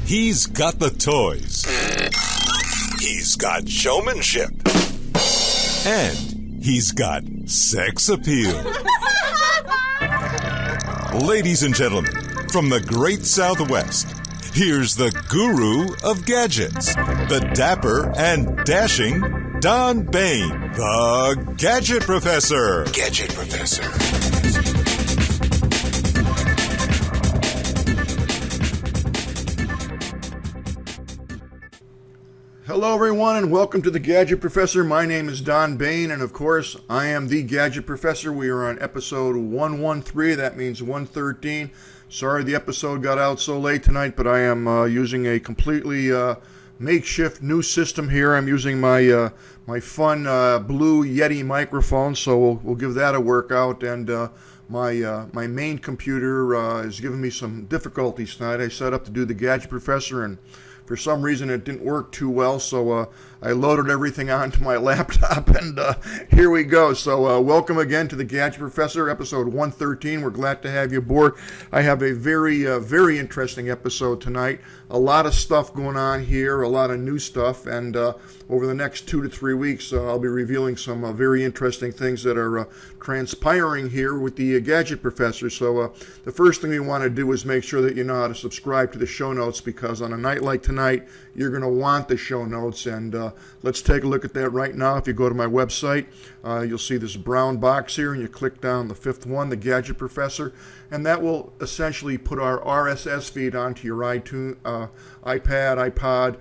He's got the toys. He's got showmanship. And he's got sex appeal. Ladies and gentlemen, from the great Southwest, here's the guru of gadgets, the dapper and dashing Don Bain, the Gadget Professor. Gadget Professor. Hello everyone and welcome to the Gadget Professor. My name is Don Bain and of course I am the Gadget Professor. We are on episode 113, that means 113. Sorry the episode got out so late tonight, but I am using a completely makeshift new system here. I'm using my my fun blue Yeti microphone, so we'll give that a workout. And my main computer is giving me some difficulties tonight. I set up to do the Gadget Professor and for some reason it didn't work too well, so I loaded everything onto my laptop and here we go. So welcome again to the Gadget Professor, episode 113. We're glad to have you aboard. I have a very interesting episode tonight. A lot of stuff going on here, a lot of new stuff, and over the next 2 to 3 weeks I'll be revealing some very interesting things that are transpiring here with the Gadget Professor. So the first thing we want to do is make sure that you know how to subscribe to the show notes, because on a night like tonight you're going to want the show notes, and let's take a look at that right now. If you go to my website, you'll see this brown box here, and you click down the fifth one, the Gadget Professor, and that will essentially put our RSS feed onto your iTunes, iPad, iPod,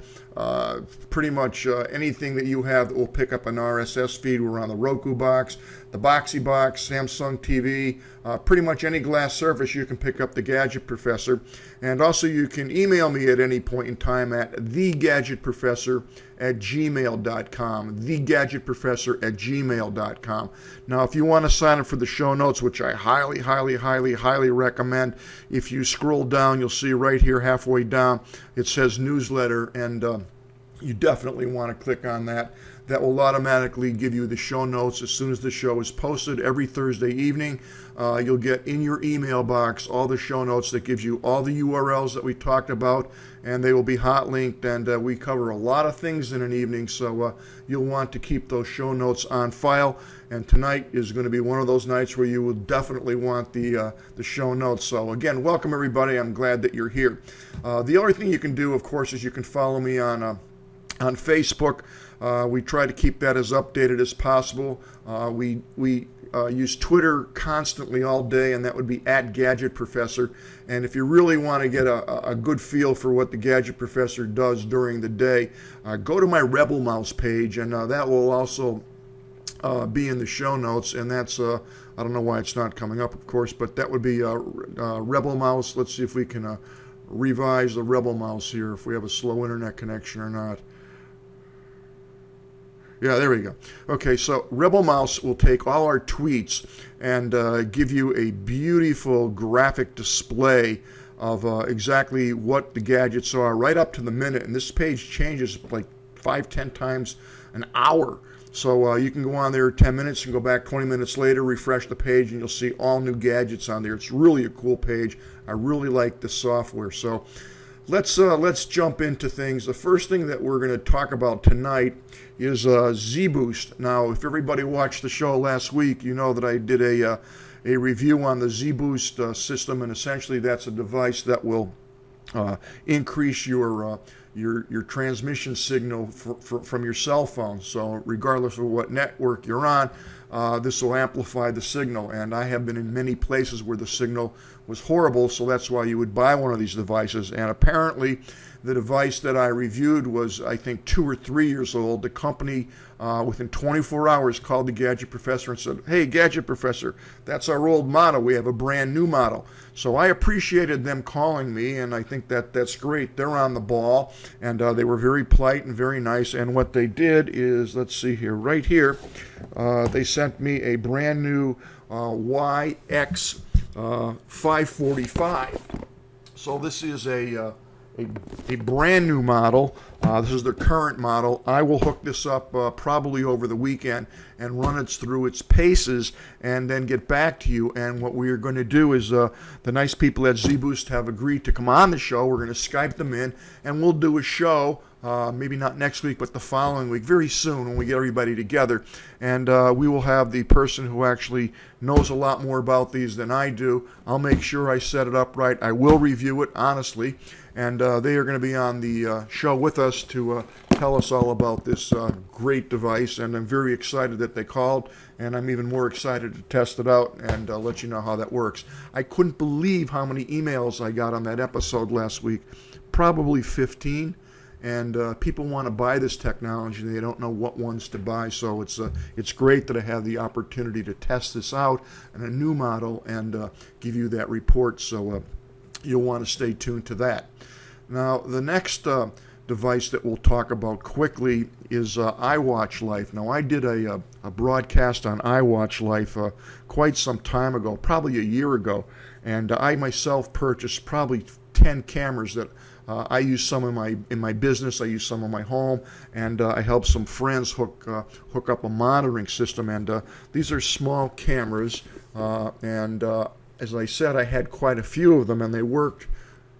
pretty much anything that you have that will pick up an RSS feed. We're on the Roku box, the Boxy box, Samsung TV, pretty much any glass surface you can pick up the Gadget Professor. And also you can email me at any point in time at thegadgetprofessor@gmail.com, thegadgetprofessor@gmail.com. Now if you want to sign up for the show notes, which I highly recommend, if you scroll down you'll see right here halfway down it says newsletter, and you definitely want to click on that. That will automatically give you the show notes as soon as the show is posted every Thursday evening. You'll get in your email box all the show notes that gives you all the URLs that we talked about, and they will be hot linked, and we cover a lot of things in an evening, so you'll want to keep those show notes on file. And tonight is going to be one of those nights where you will definitely want the show notes. So again, welcome everybody. I'm glad that you're here. The other thing you can do, of course, is you can follow me on Facebook. We try to keep that as updated as possible. We use Twitter constantly all day, and that would be @GadgetProfessor. And if you really want to get a good feel for what the Gadget Professor does during the day, go to my Rebel Mouse page, and that will also be in the show notes. And that's, I don't know why it's not coming up, of course, but that would be Rebel Mouse. Let's see if we can revise the Rebel Mouse here, if we have a slow internet connection or not. Yeah, there we go. Okay, so Rebel Mouse will take all our tweets and give you a beautiful graphic display of exactly what the gadgets are right up to the minute. And this page changes like 5-10 times an hour. So you can go on there 10 minutes and go back 20 minutes later, refresh the page, and you'll see all new gadgets on there. It's really a cool page. I really like the software. So let's jump into things. The first thing that we're going to talk about tonight is Zboost. Now, if everybody watched the show last week, you know that I did a review on the Zboost system, and essentially that's a device that will increase your transmission signal from your cell phone. So regardless of what network you're on, this will amplify the signal. And I have been in many places where the signal was horrible, so that's why you would buy one of these devices. And apparently the device that I reviewed was, I think, 2 or 3 years old. The company, within 24 hours, called the Gadget Professor and said, "Hey, Gadget Professor, that's our old model. We have a brand new model." So I appreciated them calling me, and I think that's great. They're on the ball, and they were very polite and very nice. And what they did is, let's see here, right here, they sent me a brand new YX 545. So this is a a brand new model. This is their current model. I will hook this up probably over the weekend and run it through its paces and then get back to you. And what we are going to do is the nice people at Zboost have agreed to come on the show. We're going to Skype them in and we'll do a show. Maybe not next week, but the following week, very soon when we get everybody together. And we will have the person who actually knows a lot more about these than I do. I'll make sure I set it up right. I will review it, honestly. And they are going to be on the show with us to tell us all about this great device. And I'm very excited that they called. And I'm even more excited to test it out and let you know how that works. I couldn't believe how many emails I got on that episode last week. Probably 15. And people want to buy this technology, and they don't know what ones to buy. So it's great that I have the opportunity to test this out in a new model and give you that report. So you'll want to stay tuned to that. Now, the next device that we'll talk about quickly is IWatchLife. Now, I did a broadcast on IWatchLife quite some time ago, probably a year ago, and I myself purchased probably 10 cameras that I use some in my business. I use some in my home, and I help some friends hook up a monitoring system. And these are small cameras, and as I said, I had quite a few of them, and they worked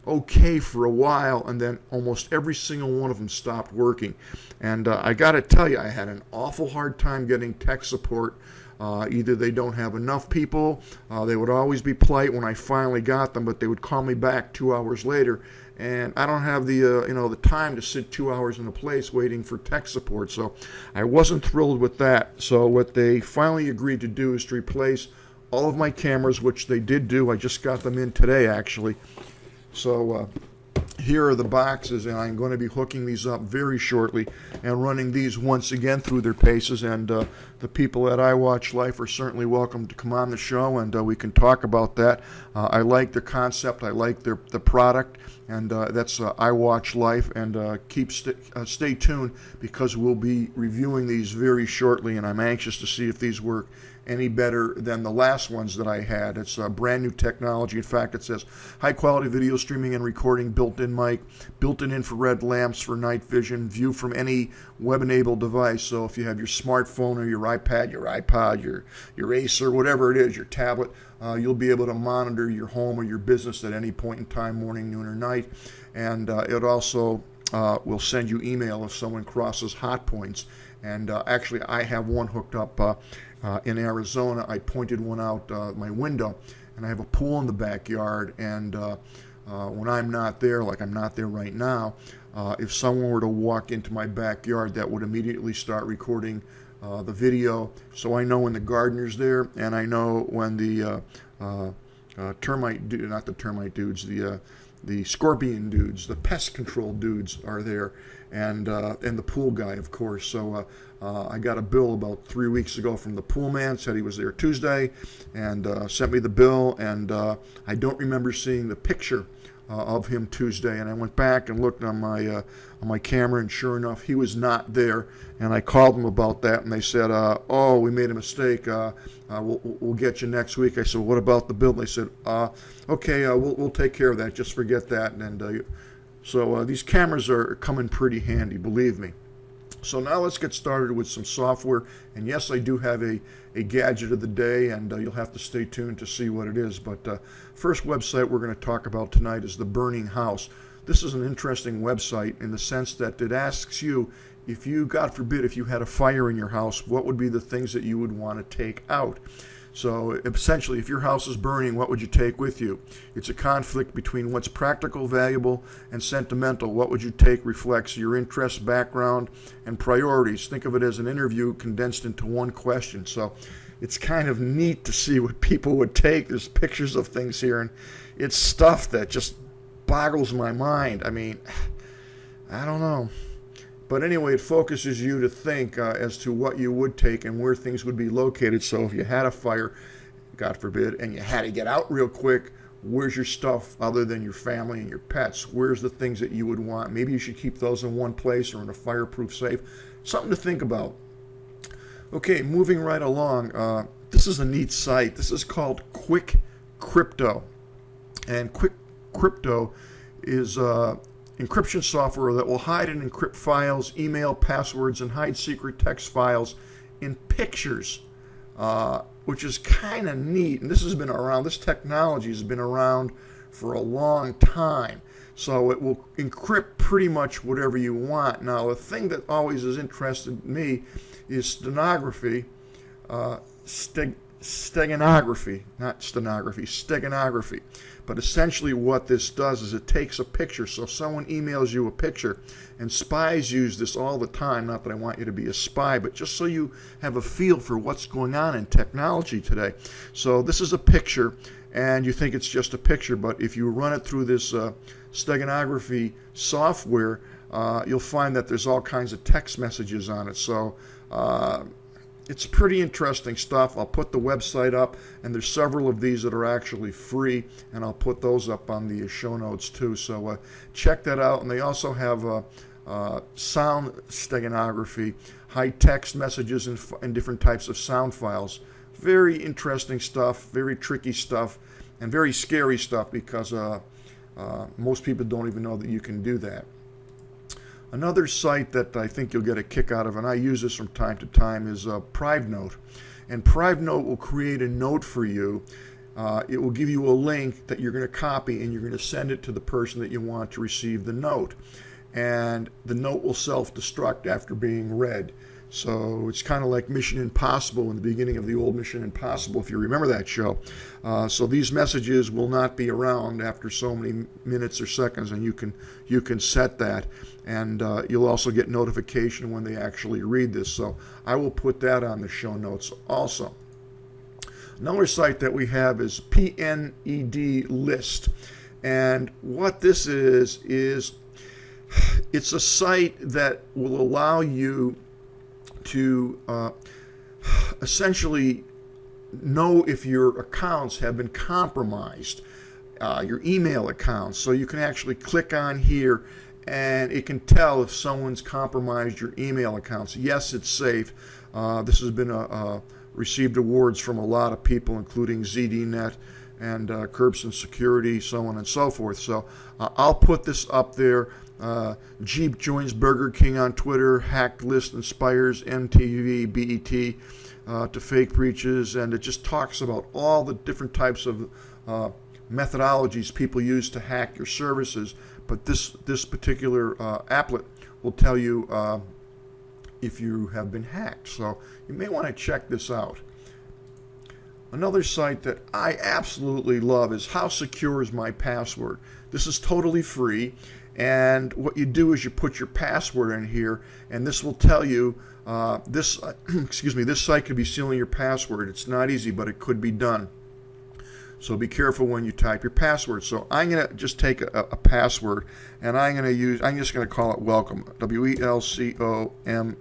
okay for a while, and then almost every single one of them stopped working. And I got to tell you, I had an awful hard time getting tech support. Either they don't have enough people, they would always be polite when I finally got them, but they would call me back 2 hours later, and I don't have the the time to sit 2 hours in a place waiting for tech support. So I wasn't thrilled with that. So what they finally agreed to do is to replace all of my cameras, which they did do. I just got them in today, actually. So here are the boxes, and I'm going to be hooking these up very shortly and running these once again through their paces. And the people at IWatchLife are certainly welcome to come on the show, and we can talk about that. I like their concept. I like the product, and that's IWatchLife. And stay tuned, because we'll be reviewing these very shortly, and I'm anxious to see if these work any better than the last ones that I had. It's a brand new technology. In fact, it says high quality video streaming and recording, built-in mic, built-in infrared lamps for night vision, view from any web-enabled device. So if you have your smartphone or your iPad, your iPod, your Acer, whatever it is, your tablet, you'll be able to monitor your home or your business at any point in time, morning, noon, or night. And it also will send you email if someone crosses hot points. And actually, I have one hooked up in Arizona. I pointed one out my window, and I have a pool in the backyard. And when I'm not there, like I'm not there right now, if someone were to walk into my backyard, that would immediately start recording the video. So I know when the gardener's there, and I know when the the scorpion dudes, the pest control dudes are there, and the pool guy, of course. So I got a bill about 3 weeks ago from the pool man, said he was there Tuesday, and sent me the bill, and I don't remember seeing the picture of him Tuesday, and I went back and looked on my camera, and sure enough, he was not there. And I called them about that, and they said, "Oh, we made a mistake. We'll get you next week." I said, "What about the bill?" And they said, "Okay, we'll take care of that. Just forget that." And so these cameras are coming pretty handy, believe me. So now let's get started with some software. And yes, I do have a gadget of the day, and you'll have to stay tuned to see what it is. But first website we're going to talk about tonight is The Burning House. This is an interesting website in the sense that it asks you, if you, God forbid, if you had a fire in your house, what would be the things that you would want to take out? So essentially, if your house is burning, what would you take with you? It's a conflict between what's practical, valuable, and sentimental. What would you take reflects your interests, background, and priorities. Think of it as an interview condensed into one question. So it's kind of neat to see what people would take. There's pictures of things here, and it's stuff that just boggles my mind. I mean, I don't know. But anyway, it focuses you to think as to what you would take and where things would be located. So if you had a fire, God forbid, and you had to get out real quick, where's your stuff other than your family and your pets? Where's the things that you would want? Maybe you should keep those in one place or in a fireproof safe. Something to think about. Okay, moving right along. This is a neat site. This is called QuickCrypto. And QuickCrypto is encryption software that will hide and encrypt files, email passwords, and hide secret text files in pictures, which is kind of neat. And this has been around, this technology has been around for a long time. So it will encrypt pretty much whatever you want. Now, the thing that always has interested me is steganography, not stenography, steganography. But essentially what this does is it takes a picture. So if someone emails you a picture, and spies use this all the time, not that I want you to be a spy, but just so you have a feel for what's going on in technology today. So this is a picture, and you think it's just a picture, but if you run it through this steganography software, you'll find that there's all kinds of text messages on it. So it's pretty interesting stuff. I'll put the website up, and there's several of these that are actually free, and I'll put those up on the show notes too. So check that out. And they also have sound steganography, high text messages, and different types of sound files. Very interesting stuff, very tricky stuff, and very scary stuff, because most people don't even know that you can do that. Another site that I think you'll get a kick out of, and I use this from time to time, is PriveNote. And PriveNote will create a note for you. It will give you a link that you're going to copy, and you're going to send it to the person that you want to receive the note. And the note will self-destruct after being read. So it's kind of like Mission Impossible in the beginning of the old Mission Impossible, if you remember that show. So these messages will not be around after so many minutes or seconds, and you can set that. And you'll also get notification when they actually read this. So I will put that on the show notes also. Another site that we have is PNED List. And what this is it's a site that will allow you to essentially know if your accounts have been compromised, your email accounts. So you can actually click on here, and it can tell if someone's compromised your email accounts. Yes, it's safe. This has been received awards from a lot of people, including ZDNet and Curbston Security, so on and so forth. So I'll put this up there. Jeep joins Burger King on Twitter. Hacked list inspires MTV, BET to fake breaches, and it just talks about all the different types of methodologies people use to hack your services. But this particular applet will tell you if you have been hacked. So you may want to check this out. Another site that I absolutely love is How Secure Is My Password. This is totally free. And what you do is you put your password in here, and this will tell you this site could be stealing your password. It's not easy, but it could be done. So be careful when you type your password. So I'm going to just take a password, and I'm just going to call it welcome, WELCOME.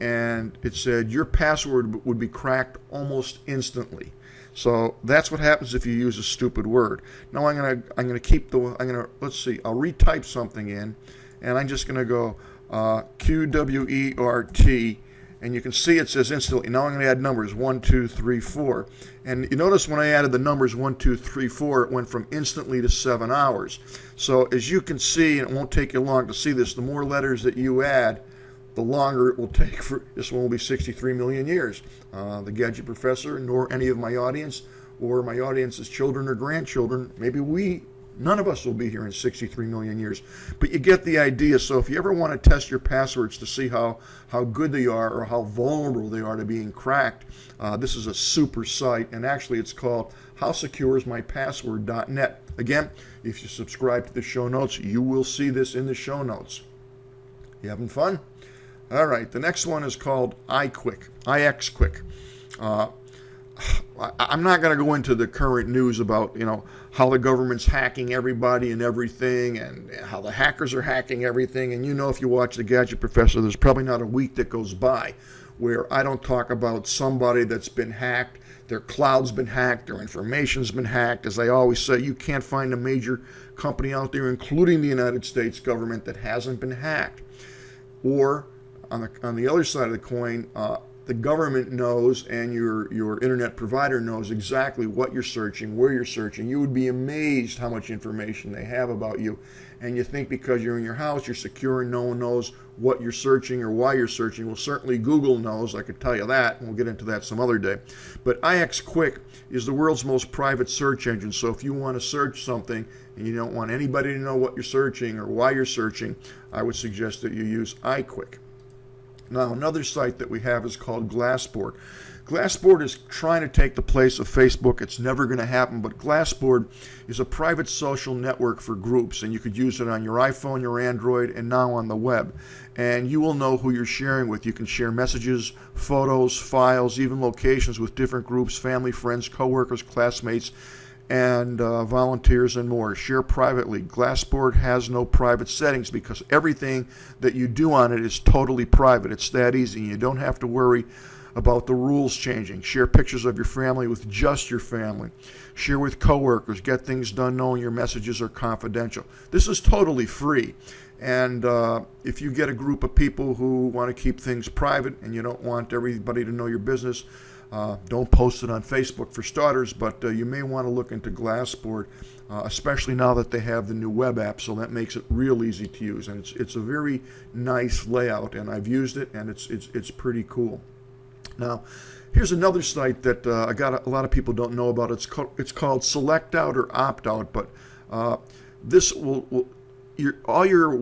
And it said your password would be cracked almost instantly. So that's what happens if you use a stupid word. Now let's see, I'll retype something in, and I'm just gonna go QWERT, and you can see it says instantly. Now I'm gonna add numbers 1, 2, 3, 4, and you notice when I added the numbers 1, 2, 3, 4, it went from instantly to 7 hours. So as you can see, and it won't take you long to see this, the more letters that you add, the longer it will take. For this one will be 63 million years. The Gadget Professor, nor any of my audience, or my audience's children or grandchildren, maybe none of us will be here in 63 million years. But you get the idea. So if you ever want to test your passwords to see how good they are or how vulnerable they are to being cracked, this is a super site, and actually it's called HowSecureIsMyPassword.net. Again, if you subscribe to the show notes, you will see this in the show notes. You having fun? All right, the next one is called iQuick. I'm not going to go into the current news about, how the government's hacking everybody and everything, and how the hackers are hacking everything. And if you watch the Gadget Professor, there's probably not a week that goes by where I don't talk about somebody that's been hacked, their cloud's been hacked, their information's been hacked. As I always say, you can't find a major company out there, including the United States government, that hasn't been hacked. Or on the other side of the coin, the government knows and your internet provider knows exactly what you're searching, where you're searching. You would be amazed how much information they have about you. And you think because you're in your house, you're secure and no one knows what you're searching or why you're searching. Well, certainly Google knows, I could tell you that, and we'll get into that some other day. But IXQuick is the world's most private search engine. So if you want to search something and you don't want anybody to know what you're searching or why you're searching, I would suggest that you use iQuick. Now, another site that we have is called Glassboard. Glassboard is trying to take the place of Facebook. It's never going to happen, but Glassboard is a private social network for groups, and you could use it on your iPhone, your Android, and now on the web. And you will know who you're sharing with. You can share messages, photos, files, even locations with different groups, family, friends, coworkers, classmates, and volunteers and more. Share privately. Glassboard has no private settings because everything that you do on it is totally private. It's that easy. You don't have to worry about the rules changing. Share pictures of your family with just your family. Share with coworkers. Get things done knowing your messages are confidential. This is totally free. And if you get a group of people who want to keep things private and you don't want everybody to know your business, don't post it on Facebook for starters, but you may want to look into Glassboard, especially now that they have the new web app, so that makes it real easy to use. And it's a very nice layout, and I've used it, and it's pretty cool. Now, here's another site that a lot of people don't know about. It's called Select Out or Opt Out, but this will all your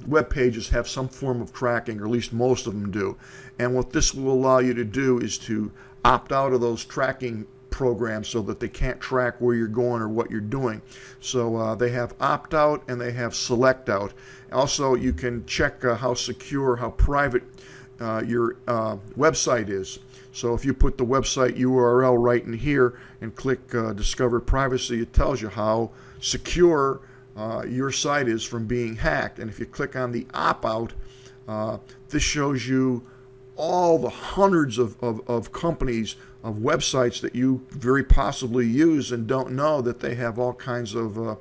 web pages have some form of tracking, or at least most of them do. And what this will allow you to do is to opt out of those tracking programs so that they can't track where you're going or what you're doing. So they have opt out and they have select out. Also, you can check how secure, how private your website is. So if you put the website URL right in here and click Discover Privacy, it tells you how secure your site is from being hacked. And if you click on the opt out, this shows you all the hundreds of companies, of websites that you very possibly use and don't know that they have all kinds of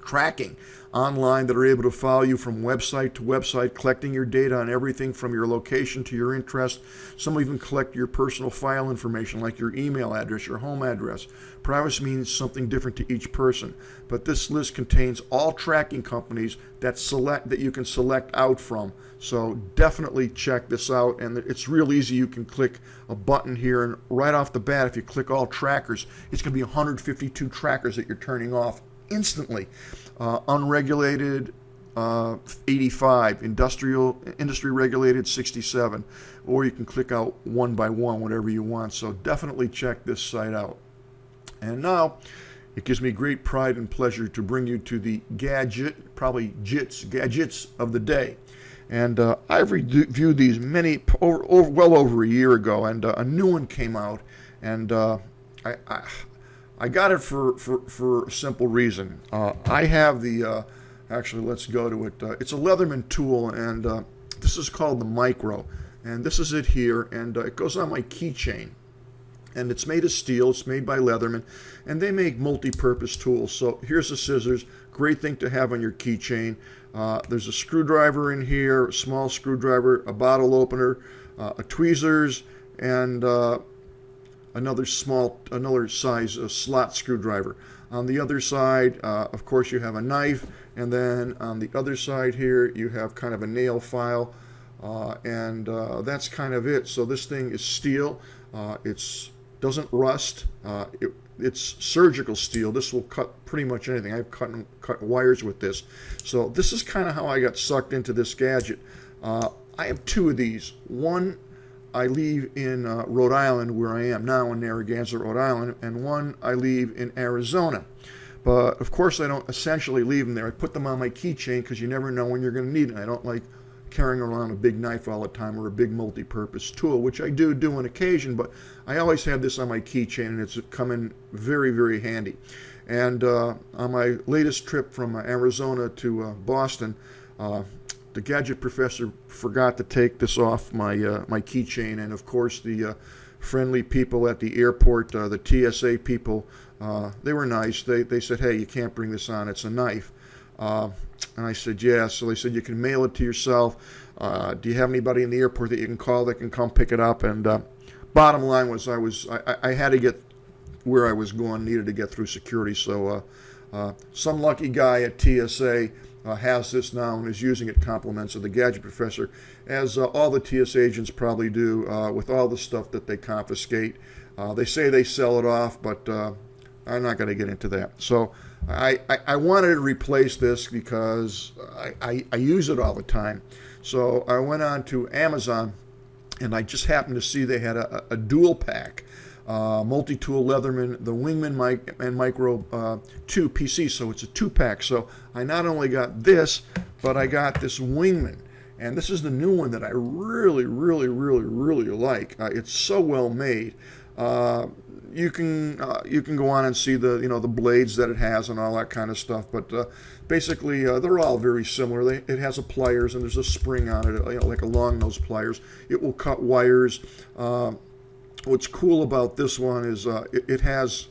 tracking online that are able to follow you from website to website, collecting your data on everything from your location to your interest. Some even collect your personal file information like your email address, your home address. Privacy means something different to each person, but this list contains all tracking companies that you can select out from. So definitely check this out, and it's real easy. You can click a button here, and right off the bat, if you click all trackers, it's going to be 152 trackers that you're turning off instantly. Unregulated 85, industry regulated 67, or you can click out one by one, whatever you want. So definitely check this site out. And now it gives me great pride and pleasure to bring you to the gadgets of the day. And I've reviewed these well over a year ago, and a new one came out, and I got it for a simple reason. I have the, actually let's go to it, it's a Leatherman tool, and this is called the Micro, and this is it here, and it goes on my keychain. And it's made of steel, it's made by Leatherman, and they make multi-purpose tools. So here's the scissors, great thing to have on your keychain. There's a screwdriver in here, a small screwdriver, a bottle opener, a tweezers, and another size slot screwdriver. On the other side, of course, you have a knife, and then on the other side here, you have kind of a nail file, and that's kind of it. So this thing is steel. It doesn't rust. It's surgical steel. This will cut pretty much anything. I've cut wires with this. So this is kind of how I got sucked into this gadget. I have two of these. One I leave in Rhode Island, where I am now in Narragansett, Rhode Island, and one I leave in Arizona. But of course I don't essentially leave them there. I put them on my keychain because you never know when you're going to need it. I don't like carrying around a big knife all the time or a big multi-purpose tool, which I do on occasion, but I always have this on my keychain, and it's come in very, very handy. And on my latest trip from Arizona to Boston, the Gadget Professor forgot to take this off my keychain, and of course the friendly people at the airport, the TSA people, they were nice. They said, hey, you can't bring this on, it's a knife. And I said, yeah. So they said, you can mail it to yourself. Do you have anybody in the airport that you can call that can come pick it up? And bottom line was I had to get where I was going, needed to get through security. So some lucky guy at TSA has this now and is using it, compliments of the Gadget Professor, as all the TSA agents probably do with all the stuff that they confiscate. They say they sell it off, but I'm not going to get into that. So I wanted to replace this because I use it all the time. So I went on to Amazon, and I just happened to see they had a dual pack, multi-tool Leatherman, the Wingman and Micro 2 PC. So it's a 2-pack. So I not only got this, but I got this Wingman. And this is the new one that I really, really, really, really like. It's so well made. You can go on and see the the blades that it has and all that kind of stuff, but basically they're all very similar. It has a pliers and there's a spring on it, like a long nose pliers. It will cut wires. What's cool about this one is it has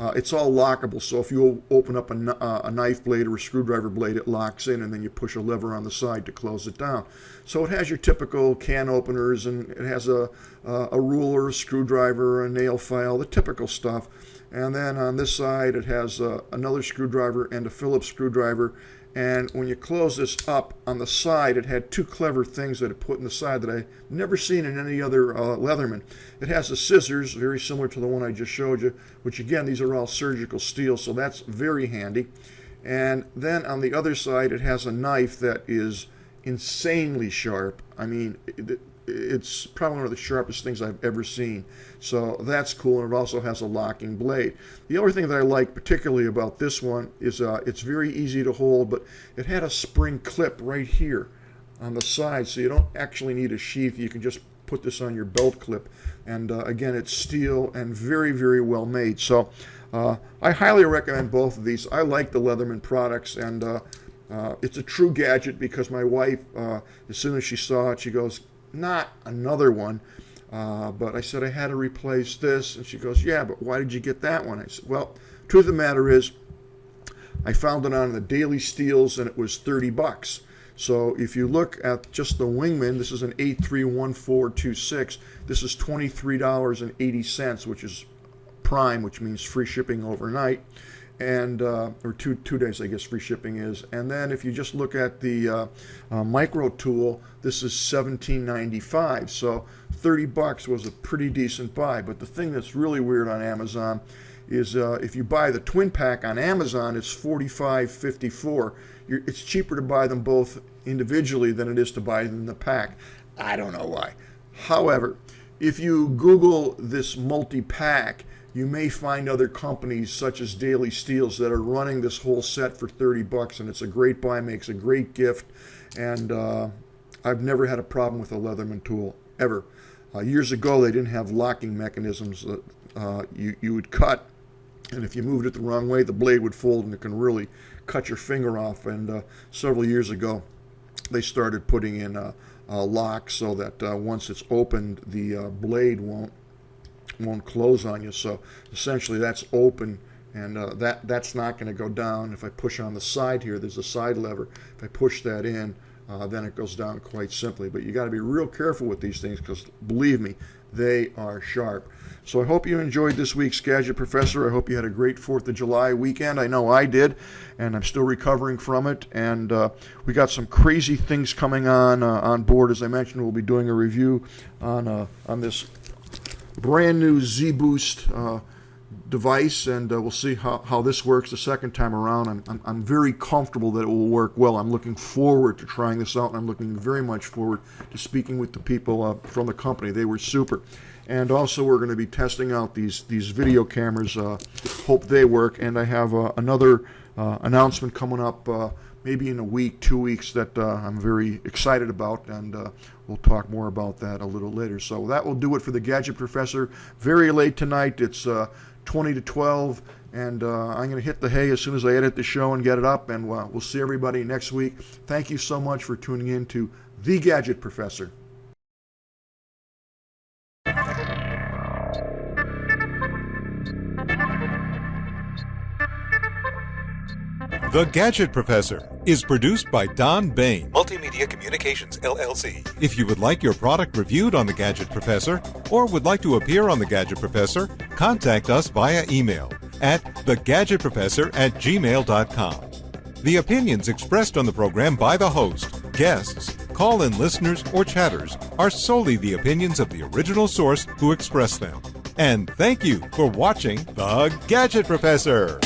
it's all lockable. So if you open up a knife blade or a screwdriver blade, it locks in, and then you push a lever on the side to close it down. So it has your typical can openers, and it has a ruler, a screwdriver, a nail file, the typical stuff. And then on this side, it has another screwdriver and a Phillips screwdriver. And when you close this up on the side, it had two clever things that it put in the side that I've never seen in any other Leatherman. It has the scissors, very similar to the one I just showed you, which again, these are all surgical steel, so that's very handy. And then on the other side, it has a knife that is insanely sharp. I mean, it's probably one of the sharpest things I've ever seen. So that's cool, and it also has a locking blade. The other thing that I like particularly about this one is it's very easy to hold, but it had a spring clip right here on the side, so you don't actually need a sheath. You can just put this on your belt clip. And again, it's steel and very, very well made. So I highly recommend both of these. I like the Leatherman products, and it's a true gadget because my wife, as soon as she saw it, she goes, not another one. But I said I had to replace this, and she goes, yeah, but why did you get that one? I said, well, truth of the matter is, I found it on the Daily Steals, and it was $30. So if you look at just the Wingman, this is an 831426. This is $23.80, which is prime, which means free shipping overnight, and or two days, I guess, free shipping is. And then if you just look at the Micro Tool, this is $17.95. So $30 was a pretty decent buy. But the thing that's really weird on Amazon is if you buy the twin pack on Amazon, it's $45.54. It's cheaper to buy them both individually than it is to buy them in the pack. I don't know why. However, if you Google this multi-pack, you may find other companies such as Daily Steals that are running this whole set for $30, and it's a great buy, makes a great gift, and I've never had a problem with a Leatherman tool, ever. Years ago, they didn't have locking mechanisms that you would cut, and if you moved it the wrong way, the blade would fold, and it can really cut your finger off. And several years ago, they started putting in a lock so that once it's opened, the blade won't close on you. So essentially, that's open, and that's not going to go down. If I push on the side here, there's a side lever. If I push that in, then it goes down quite simply. But you got to be real careful with these things because, believe me, they are sharp. So I hope you enjoyed this week's Gadget Professor. I hope you had a great 4th of July weekend. I know I did, and I'm still recovering from it. And we got some crazy things coming on board. As I mentioned, we'll be doing a review on this brand new Zboost device, and we'll see how this works the second time around. I'm very comfortable that it will work well. I'm looking forward to trying this out, and I'm looking very much forward to speaking with the people from the company. They were super. And also, we're going to be testing out these video cameras. Hope they work. And I have another announcement coming up maybe in a week, 2 weeks, that I'm very excited about, and we'll talk more about that a little later. So that will do it for the Gadget Professor. Very late tonight. It's 20 to 12, and I'm going to hit the hay as soon as I edit the show and get it up, and we'll see everybody next week. Thank you so much for tuning in to The Gadget Professor. The Gadget Professor is produced by Don Bain, Multimedia Communications, LLC. If you would like your product reviewed on The Gadget Professor or would like to appear on The Gadget Professor, contact us via email at thegadgetprofessor@gmail.com. The opinions expressed on the program by the host, guests, call-in listeners, or chatters are solely the opinions of the original source who expressed them. And thank you for watching The Gadget Professor.